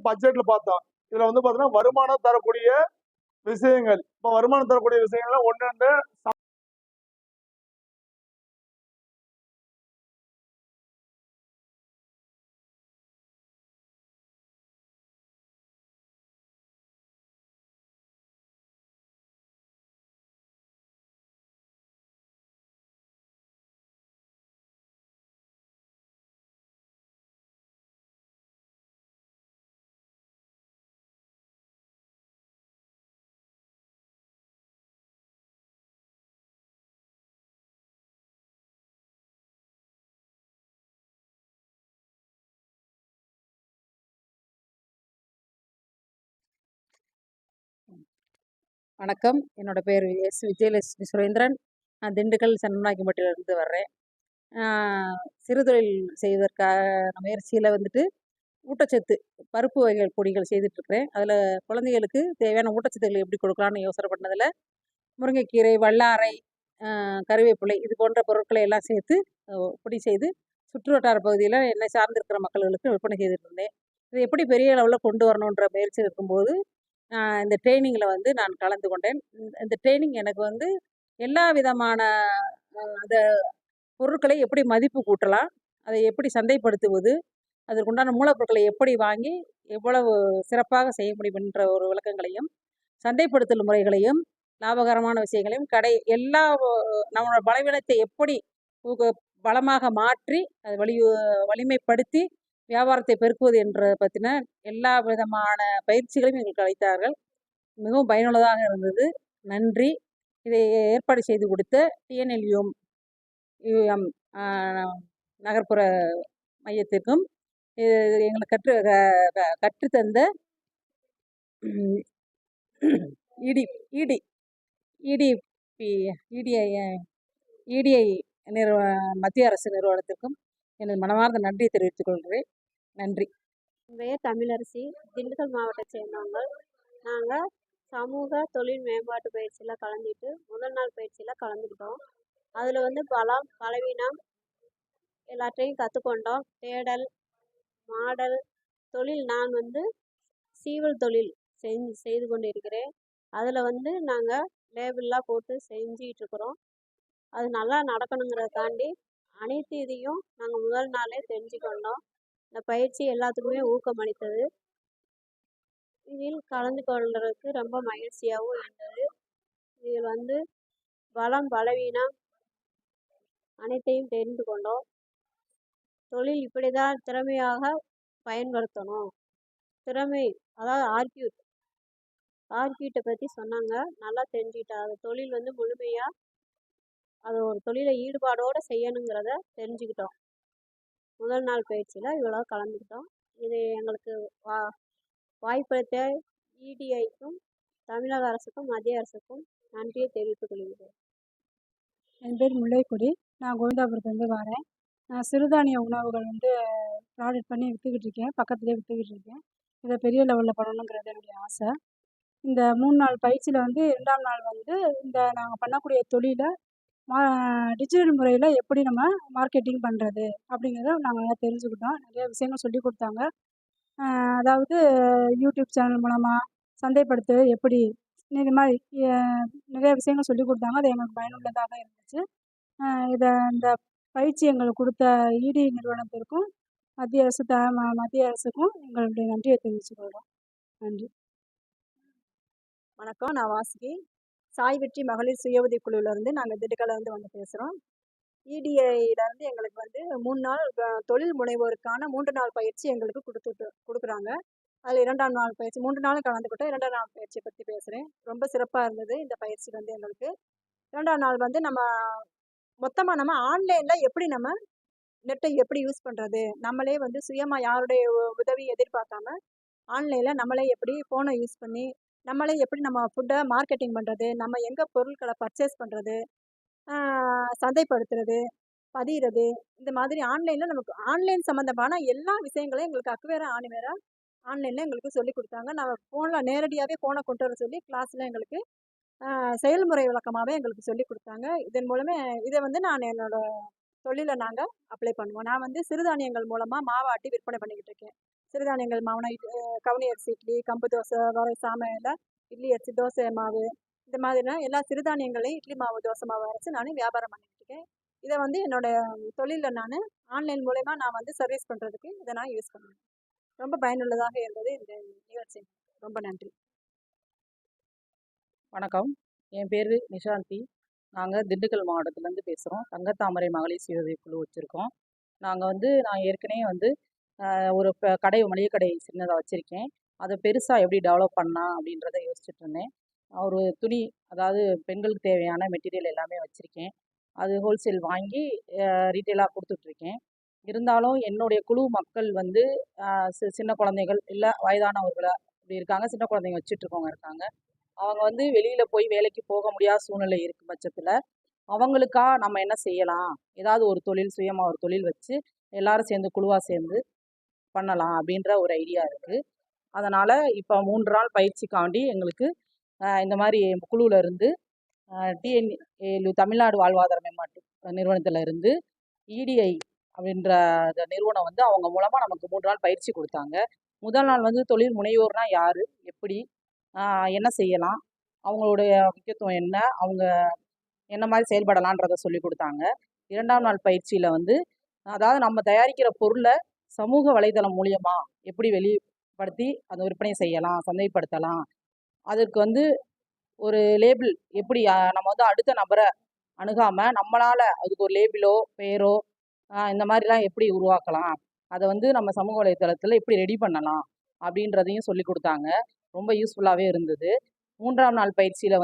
பட்ஜெட்ல பார்த்தோம். இதுல பாத்தீங்கன்னா வருமானம் தரக்கூடிய விஷயங்கள். இப்ப வருமானம் தரக்கூடிய விஷயங்கள் ஒன்று வணக்கம். என்னோட பேர் எஸ் விஜயலட்சுமி சுரேந்திரன். நான் திண்டுக்கல் சன்னநாயக்கம்பட்டியிலிருந்து வர்றேன். சிறுதொழில் செய்வதற்கான முயற்சியில் ஊட்டச்சத்து பருப்பு வகைகள் பொடிகள் செய்துட்ருக்கிறேன். அதில் குழந்தைகளுக்கு தேவையான ஊட்டச்சத்துக்கள் எப்படி கொடுக்கலான்னு யோசனை பண்ணதில் முருங்கைக்கீரை, வல்லாரை, கருவேப்பிலை இது போன்ற பொருட்களை எல்லாம் சேர்த்து பொடி செய்து சுற்று வட்டார பகுதியில் என்னை சார்ந்திருக்கிற மக்களுக்கு விற்பனை செய்துட்டு இருந்தேன். இதை எப்படி பெரிய அளவில் கொண்டு வரணுன்ற முயற்சி இருக்கும்போது இந்த ட்ரெயினிங்கில் நான் கலந்து கொண்டேன். இந்த ட்ரெயினிங் எனக்கு எல்லா விதமான அந்த பொருட்களை எப்படி மதிப்பு கூட்டலாம், அதை எப்படி சந்தைப்படுத்துவது, அதற்குண்டான மூலப்பொருட்களை எப்படி வாங்கி எவ்வளவு சிறப்பாக செய்ய முடியும் என்ற ஒரு விளக்கங்களையும், சந்தைப்படுத்தல் முறைகளையும், லாபகரமான விஷயங்களையும், எல்லா நம்மளோட பலவீனத்தை எப்படி பலமாக மாற்றி அதை வலிமைப்படுத்தி வியாபாரத்தை பெருக்குவது என்ற பற்றின எல்லா விதமான பயிற்சிகளையும் எங்களுக்கு அளித்தார்கள். மிகவும் பயனுள்ளதாக இருந்தது. நன்றி. இதை ஏற்பாடு செய்து கொடுத்த டிஎன்எல்யூஎம் நகர்ப்புற மையத்திற்கும் எங்களுக்கு கற்றுத்தந்த இடிஐ மத்திய அரசு நிறுவனத்திற்கும் எனது மனமார்ந்த நன்றி தெரிவித்துக் கொள்கிறேன். நன்றி. பெயர் தமிழரசி. திண்டுக்கல் மாவட்டத்தை சேர்ந்தவங்க. நாங்கள் சமூக தொழில் மேம்பாட்டு பயிற்சியில் கலந்துட்டு முதல் நாள் பயிற்சியில் கலந்துக்கிட்டோம். அதில் பலம் பலவீனம் எல்லாத்தையும் கற்றுக்கொண்டோம். தேடல் மாடல் தொழில் நான் சீவல் தொழில் செய்து கொண்டு இருக்கிறேன். அதில் நாங்கள் லேபிள்லாம் போட்டு செஞ்சிகிட்ருக்குறோம். அது நல்லா நடக்கணுங்கிறதுக்காண்டி அனைத்து இதையும் நாங்கள் முதல் நாளே தெரிஞ்சுக்கொண்டோம். இந்த பயிற்சி எல்லாத்துக்குமே ஊக்கமளித்தது. இதில் கலந்து கொள்றதுக்கு ரொம்ப மகிழ்ச்சியாகவும் இருந்தது. இதில் பலம் பலவீனம் அனைத்தையும் தெரிந்து கொண்டோம். தொழில் இப்படி தான் திறமையாக பயன்படுத்தணும். திறமை அதாவது ஆர்கியூட்டை பற்றி சொன்னாங்க. நல்லா தெரிஞ்சுக்கிட்டா அது தொழில் முழுமையாக அது ஒரு தொழிலை ஈடுபாடோடு செய்யணுங்கிறத தெரிஞ்சுக்கிட்டோம். முதல் நாள் பயிற்சியில் இவ்வளோ கலந்துக்கிட்டோம். இது எங்களுக்கு வாய்ப்பளித்த இடிஐக்கும் தமிழக அரசுக்கும் மத்திய அரசுக்கும் நன்றியை தெரிவித்துக் கொள்கிறேன். என் பேர் முல்லைக்கொடி. நான் கோவிந்தாபுரத்துலேருந்து வரேன். நான் சிறுதானிய உணவுகள் ப்ராடக்ட் பண்ணி விற்றுக்கிட்டு இருக்கேன். பக்கத்துலேயே விற்றுக்கிட்டு இருக்கேன். இதை பெரிய லெவலில் பண்ணணுங்கிறது என்னுடைய ஆசை. இந்த 3 நாள் பயிற்சியில் 2ஆம் நாள் இந்த நாங்கள் பண்ணக்கூடிய தொழிலை டிஜிட்டல் முறையில் எப்படி நம்ம மார்க்கெட்டிங் பண்ணுறது அப்படிங்கிறத நாங்கள் நல்லா தெரிஞ்சுக்கிட்டோம். நிறைய விஷயங்கள் சொல்லி கொடுத்தாங்க. அதாவது யூடியூப் சேனல் மூலமாக சந்தைப்படுத்த எப்படி இது மாதிரி நிறைய விஷயங்கள் சொல்லி கொடுத்தாங்க. அது எங்களுக்கு பயனுள்ளதாக இருந்துச்சு. இந்த பயிற்சி எங்களுக்கு கொடுத்த இடி நிறுவனத்திற்கும் மத்திய அரசுக்கும் எங்களுடைய நன்றியை தெரிவிச்சுக்கொள்கிறோம். நன்றி. வணக்கம். நான் வாசுகி. சாய் வெற்றி மகளிர் சுய உதவி குழுவிலேருந்து நாங்கள் திண்டுக்கல்லேருந்து பேசுகிறோம். இடிஐலேருந்து எங்களுக்கு 3 நாள் தொழில் முனைவோருக்கான 3 நாள் பயிற்சி எங்களுக்கு கொடுக்குறாங்க. அதில் 2ஆம் நாள் பயிற்சி 3 நாளும் கலந்துக்கிட்டோம். 2ஆம் நாள் பயிற்சியை பற்றி பேசுகிறேன். ரொம்ப சிறப்பாக இருந்தது இந்த பயிற்சி எங்களுக்கு. 2ஆம் நாள் நம்ம மொத்தமாக நம்ம ஆன்லைனில் எப்படி நம்ம நெட்டை எப்படி யூஸ் பண்ணுறது, நம்மளே சுயமாக யாருடைய உதவி எதிர்பார்க்காம ஆன்லைனில் நம்மளே எப்படி ஃபோனை யூஸ் பண்ணி நம்மளே எப்படி நம்ம ஃபுட்டை மார்க்கெட்டிங் பண்ணுறது, நம்ம எங்கே பொருட்களை பர்ச்சேஸ் பண்ணுறது, சந்தைப்படுத்துறது, பதிகிறது, இந்த மாதிரி ஆன்லைனில் நமக்கு ஆன்லைன் சம்மந்தமான எல்லா விஷயங்களையும் எங்களுக்கு அக்குவேரா ஆன்லைனில் எங்களுக்கு சொல்லி கொடுத்தாங்க. நம்ம ஃபோனில் நேரடியாகவே ஃபோனை கொண்டு வர சொல்லி கிளாஸில் எங்களுக்கு செயல்முறை விளக்கமாகவே எங்களுக்கு சொல்லி கொடுத்தாங்க. இதன் மூலமே இதை நான் என்னோடய தொழிலை நாங்கள் அப்ளை பண்ணுவோம். நான் சிறுதானியங்கள் மூலமாக மாவாட்டி விற்பனை பண்ணிக்கிட்டு இருக்கேன். சிறுதானியங்கள் மாவுனா கவுனி அரிசி இட்லி, கம்பு தோசை, வரகு சாமையில இட்லி அரிசி, தோசை மாவு, இந்த மாதிரினா எல்லா சிறுதானியங்களையும் இட்லி மாவு, தோசை மாவு அரைச்சு நான் வியாபாரம் பண்ணிட்டு இருக்கேன். இதை வந்து என்னோட தொழிலில் நான் ஆன்லைன் மூலயமா நான் வந்து சர்வீஸ் பண்ணுறதுக்கு இதை நான் யூஸ் பண்ணுவேன். ரொம்ப பயனுள்ளதாக இருந்தது இந்த நிகழ்ச்சி. ரொம்ப நன்றி. வணக்கம். என் பேர் நிஷாந்தி. நாங்கள் திண்டுக்கல் மாவட்டத்துலேருந்து பேசுகிறோம். தங்கத்தாமரை மகளிர் சுய உதவி குழு வச்சுருக்கோம். நான் ஏற்கனவே ஒரு கடை, மளிகை கடை சின்னதாக வச்சுருக்கேன். அதை பெருசாக எப்படி டெவலப் பண்ணலாம் அப்படின்றத யோசிச்சுட்டு இருந்தேன். ஒரு துணி, அதாவது பெண்களுக்கு தேவையான மெட்டீரியல் எல்லாமே வச்சுருக்கேன். அது ஹோல்சேல் வாங்கி ரீட்டெயிலாக கொடுத்துட்ருக்கேன். இருந்தாலும் என்னுடைய குழு மக்கள் சின்ன குழந்தைகள், இல்லை வயதானவர்களாக இப்படி இருக்காங்க, சின்ன குழந்தைங்க வச்சுட்ருக்கவங்க இருக்காங்க. அவங்க வெளியில் போய் வேலைக்கு போக முடியாத சூழ்நிலை இருக்கும் பட்சத்தில் அவங்களுக்கா நம்ம என்ன செய்யலாம், ஏதாவது ஒரு தொழில், சுயமாக ஒரு தொழில் வச்சு எல்லாரும் சேர்ந்து குழுவாக சேர்ந்து பண்ணலாம் அப்படின்ற ஒரு ஐடியா இருக்குது. அதனால் இப்போ 3 நாள் பயிற்சிக்காண்டி எங்களுக்கு இந்த மாதிரி குழுவில் இருந்து டிஎன்ஏ தமிழ்நாடு வாழ்வாதார மேம்பாட்டு நிறுவனத்தில் இருந்து இடிஐ அப்படின்ற நிறுவனம் அவங்க மூலமாக நமக்கு 3 நாள் பயிற்சி கொடுத்தாங்க. முதல் நாள் தொழில் முனைவோர்னா யார், எப்படி என்ன செய்யலாம், அவங்களுடைய முக்கியத்துவம் என்ன, அவங்க என்ன மாதிரி செயல்படலான்றதை சொல்லி கொடுத்தாங்க. 2ஆம் நாள் பயிற்சியில் அதாவது நம்ம தயாரிக்கிற பொருளை சமூக வலைதளம் மூலியமா எப்படி வெளிப்படுத்தி அதை விற்பனை செய்யலாம், சந்தைப்படுத்தலாம், அதற்கு ஒரு லேபிள் எப்படி நம்ம அடுத்த நபரை அணுகாமல் நம்மளால் அதுக்கு ஒரு லேபிளோ பெயரோ இந்த மாதிரிலாம் எப்படி உருவாக்கலாம், அதை நம்ம சமூக வலைதளத்தில் எப்படி ரெடி பண்ணலாம் அப்படின்றதையும் சொல்லி கொடுத்தாங்க. ரொம்ப யூஸ்ஃபுல்லாகவே இருந்தது. 3ஆம் நாள் பயிற்சியில்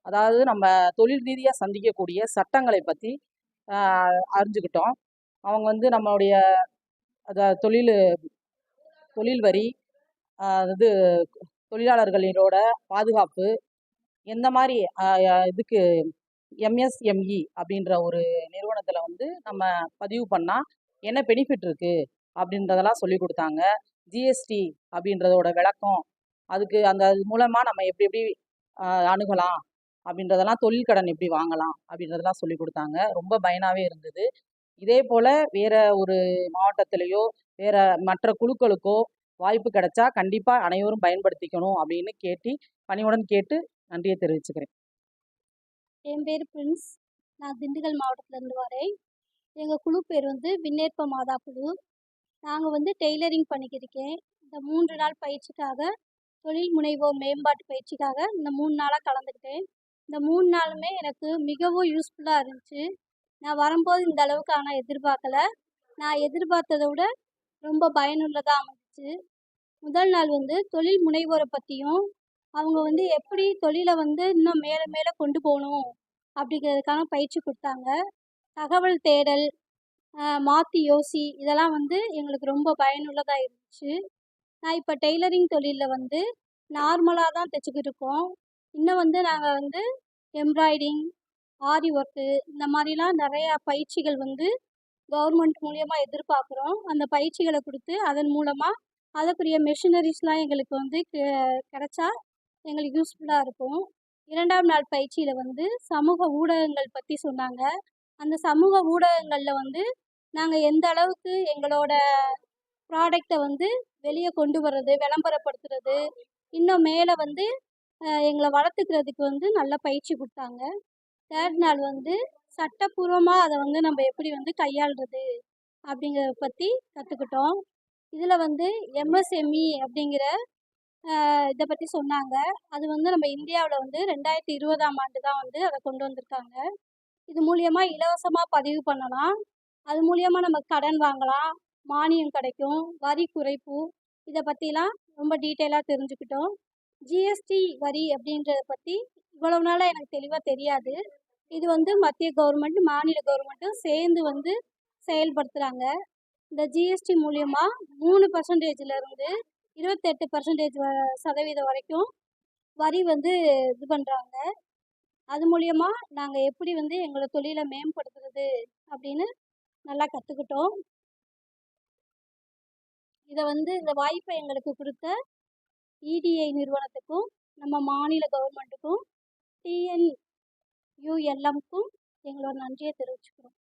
அதாவது நம்ம தொழில் ரீதியாக சந்திக்கக்கூடிய சட்டங்களை பற்றி அறிஞ்சுக்கிட்டோம். அவங்க நம்மளுடைய அதாவது தொழில் வரி, இது தொழிலாளர்களோட பாதுகாப்பு, எந்த மாதிரி இதுக்கு எம்எஸ்எம்இ அப்படின்ற ஒரு நிறுவனத்தில் நம்ம பதிவு பண்ணால் என்ன பெனிஃபிட் இருக்குது அப்படின்றதெல்லாம் சொல்லி கொடுத்தாங்க. ஜிஎஸ்டி அப்படின்றதோட விளக்கம், அதுக்கு அது மூலமாக நம்ம எப்படி எப்படி அணுகலாம் அப்படின்றதெல்லாம், தொழில் கடன் எப்படி வாங்கலாம் அப்படின்றதெல்லாம் சொல்லி கொடுத்தாங்க. ரொம்ப பயனாகவே இருந்தது. இதே போல் வேறு ஒரு மாவட்டத்திலேயோ வேறு மற்ற குழுக்களுக்கோ வாய்ப்பு கிடைச்சா கண்டிப்பாக அனைவரும் பயன்படுத்திக்கணும் அப்படின்னு பணிவுடன் கேட்டு நன்றியை தெரிவிச்சுக்கிறேன். என் பேர் பிரின்ஸ். நான் திண்டுக்கல் மாவட்டத்திலேருந்து வரேன். எங்கள் குழு பேர் விண்ணேற்ப மாதா குழு. நாங்கள் டெய்லரிங் பண்ணிக்கிருக்கேன். இந்த 3 நாள் பயிற்சிக்காக, தொழில் முனைவோர் மேம்பாட்டு பயிற்சிக்காக இந்த 3 நாளாக கலந்துக்கிட்டேன். இந்த 3 நாளுமே எனக்கு மிகவும் யூஸ்ஃபுல்லாக இருந்துச்சு. நான் வரும்போது இந்த அளவுக்கு ஆனால் எதிர்பார்க்கல. நான் எதிர்பார்த்ததை விட ரொம்ப பயனுள்ளதாக அமைஞ்சிச்சு. முதல் நாள் தொழில் முனைவோரை பற்றியும், அவங்க எப்படி தொழிலை இன்னும் மேலே மேலே கொண்டு போகணும் அப்படிங்கிறதுக்கான பயிற்சி கொடுத்தாங்க. தகவல் தேடல், மாற்றி யோசி, இதெல்லாம் எங்களுக்கு ரொம்ப பயனுள்ளதாக இருந்துச்சு. நான் இப்போ டெய்லரிங் தொழிலில் நார்மலாக தான் தைச்சிக்கிட்டு இருக்கோம். இன்னும் நாங்கள் எம்ப்ராய்டிங், ஆரி ஒர்க்கு, இந்த மாதிரிலாம் நிறையா பயிற்சிகள் கவர்மெண்ட் மூலியமாக எதிர்பார்க்குறோம். அந்த பயிற்சிகளை கொடுத்து அதன் மூலமாக அதற்குரிய மெஷினரிஸ்லாம் எங்களுக்கு கிடைச்சா எங்களுக்கு யூஸ்ஃபுல்லாக இருக்கும். 2ஆம் நாள் பயிற்சியில் சமூக ஊடகங்கள் பற்றி சொன்னாங்க. அந்த சமூக ஊடகங்களில் நாங்கள் எந்த அளவுக்கு எங்களோட ப்ராடக்டை வெளியே கொண்டு வர்றது, விளம்பரப்படுத்துறது, இன்னும் மேலே எங்களை வளர்த்துக்கிறதுக்கு நல்ல பயிற்சி கொடுத்தாங்க. 3rd நாள் சட்டப்பூர்வமாக அதை நம்ம எப்படி கையாளுறது அப்படிங்கிறத பற்றி கற்றுக்கிட்டோம். இதில் எம்எஸ்எம்இ அப்படிங்கிற இதை பற்றி சொன்னாங்க. அது நம்ம இந்தியாவில் 2020ஆம் ஆண்டு தான் அதை கொண்டு வந்திருக்காங்க. இது மூலியமாக இலவசமாக பதிவு பண்ணலாம். அது மூலியமாக நம்ம கடன் வாங்கலாம், மானியம் கிடைக்கும், வரி குறைப்பு, இதை பற்றிலாம் ரொம்ப டீட்டெயிலாக தெரிஞ்சுக்கிட்டோம். ஜிஎஸ்டி வரி அப்படின்றத பற்றி இவ்வளவு நாளாக எனக்கு தெளிவாக தெரியாது. இது மத்திய கவர்மெண்ட், மாநில கவர்மெண்ட்டும் சேர்ந்து செயல்படுத்துகிறாங்க. இந்த ஜிஎஸ்டி மூலியமாக 3%லேருந்து 28% வரைக்கும் வரி இது பண்ணுறாங்க. அது மூலியமா நாங்கள் எப்படி எங்களோட தொழிலை மேம்படுத்துறது அப்படின்னு நல்லா கற்றுக்கிட்டோம். இதை இந்த வாய்ப்பை எங்களுக்கு கொடுத்த இடிஐ நிறுவனத்துக்கும், நம்ம மாநில கவர்மெண்ட்டுக்கும், டிஎன்யூஎல்எம்க்கும் எங்களோட நன்றியை தெரிவிச்சுக்கிறோம்.